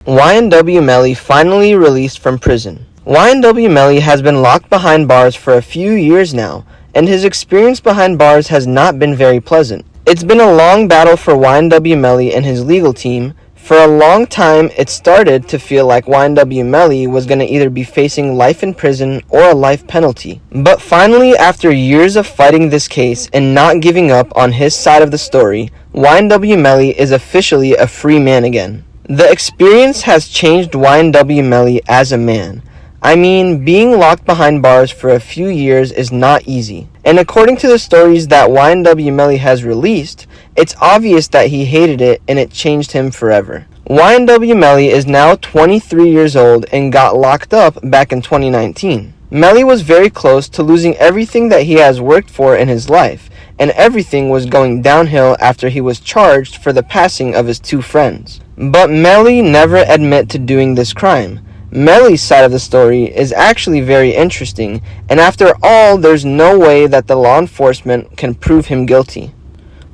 Ynw Melly finally released from prison. Ynw Melly has been locked behind bars for a few years now, and his experience behind bars has not been very pleasant. It's been a long battle for Ynw Melly and his legal team. For a long time, it started to feel like Ynw Melly was going to either be facing life in prison or a life penalty. But finally, after years of fighting this case and not giving up on his side of the story, Ynw Melly is officially a free man again. The experience has changed Ynw Melly as a man. I mean, being locked behind bars for a few years is not easy. And according to the stories that Ynw Melly has released, it's obvious that he hated it and it changed him forever. Ynw Melly is now 23 years old and got locked up back in 2019. Melly was very close to losing everything that he has worked for in his life, and everything was going downhill after he was charged for the passing of his two friends. But Melly never admit to doing this crime. Melly's side of the story is actually very interesting, and after all, there's no way that the law enforcement can prove him guilty.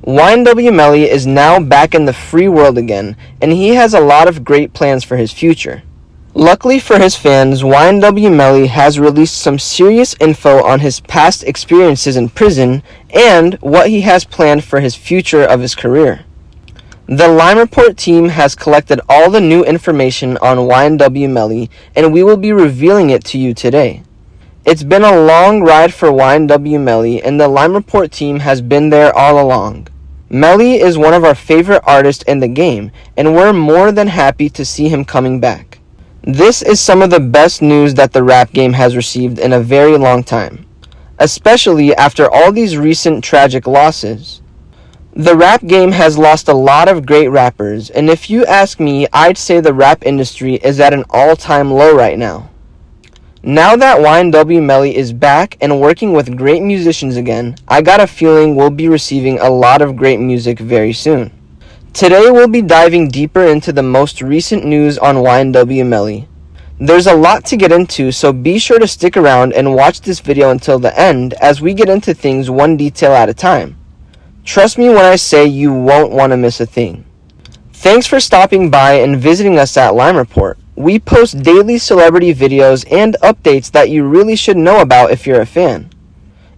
Ynw Melly is now back in the free world again, and he has a lot of great plans for his future. Luckily for his fans, Ynw Melly has released some serious info on his past experiences in prison and what he has planned for his future of his career. The Lime Report team has collected all the new information on Ynw Melly, and we will be revealing it to you today. It's been a long ride for Ynw Melly, and the Lime Report team has been there all along. Melly is one of our favorite artists in the game, and we're more than happy to see him coming back. This is some of the best news that the rap game has received in a very long time, especially after all these recent tragic losses. The rap game has lost a lot of great rappers, and if you ask me, I'd say the rap industry is at an all-time low right now. Now that Ynw Melly is back and working with great musicians again, I got a feeling we'll be receiving a lot of great music very soon. Today we'll be diving deeper into the most recent news on Ynw Melly. There's a lot to get into, so be sure to stick around and watch this video until the end as we get into things one detail at a time. Trust me when I say you won't want to miss a thing. Thanks for stopping by and visiting us at Lime Report. We post daily celebrity videos and updates that you really should know about if you're a fan.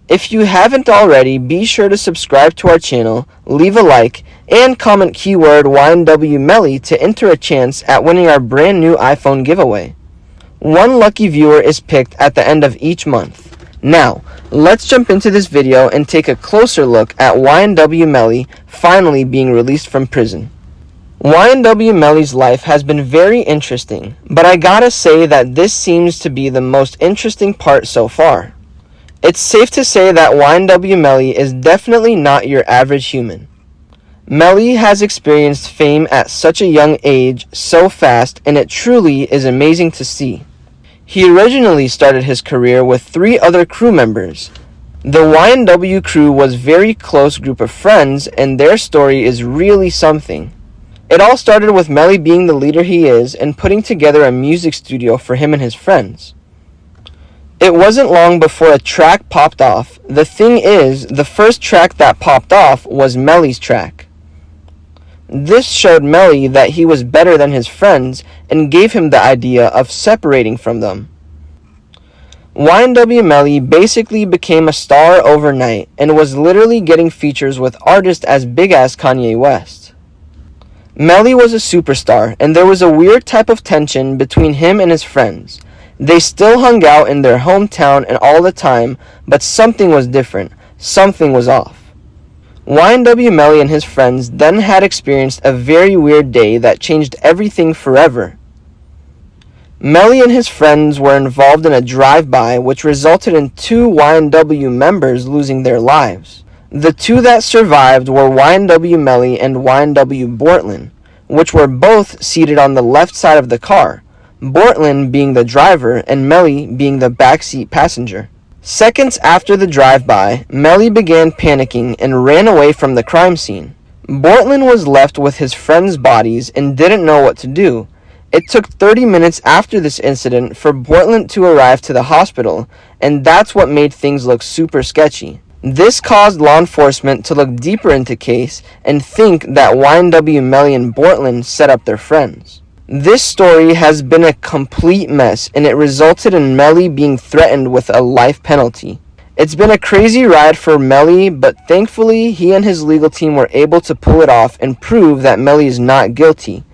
If you haven't already, be sure to subscribe to our channel, leave a like, and comment keyword Ynw Melly to enter a chance at winning our brand new iPhone giveaway. One lucky viewer is picked at the end of each month. Now, let's jump into this video and take a closer look at Ynw Melly finally being released from prison. Ynw Melly's life has been very interesting, but I gotta say that this seems to be the most interesting part so far. It's safe to say that Ynw Melly is definitely not your average human. Melly has experienced fame at such a young age so fast, and it truly is amazing to see. He originally started his career with 3 other crew members. The Ynw crew was a very close group of friends, and their story is really something. It all started with Melly being the leader he is and putting together a music studio for him and his friends. It wasn't long before a track popped off. The thing is, the first track that popped off was Melly's track. This showed Melly that he was better than his friends and gave him the idea of separating from them. Ynw Melly basically became a star overnight and was literally getting features with artists as big as Kanye West. Melly was a superstar, and there was a weird type of tension between him and his friends. They still hung out in their hometown and all the time, but something was different. Something was off. Ynw Melly and his friends then had experienced a very weird day that changed everything forever. Melly and his friends were involved in a drive-by which resulted in 2 Ynw members losing their lives. The 2 that survived were Ynw Melly and Ynw Bortlin, which were both seated on the left side of the car, Bortlin being the driver and Melly being the backseat passenger. Seconds after the drive-by, Melly began panicking and ran away from the crime scene. Bortlin was left with his friends' bodies and didn't know what to do. It took 30 minutes after this incident for Bortlin to arrive to the hospital, and that's what made things look super sketchy. This caused law enforcement to look deeper into the case and think that Ynw Melly and Bortlin set up their friends. This story has been a complete mess, and it resulted in Melly being threatened with a life penalty. It's been a crazy ride for Melly, but thankfully he and his legal team were able to pull it off and prove that Melly is not guilty.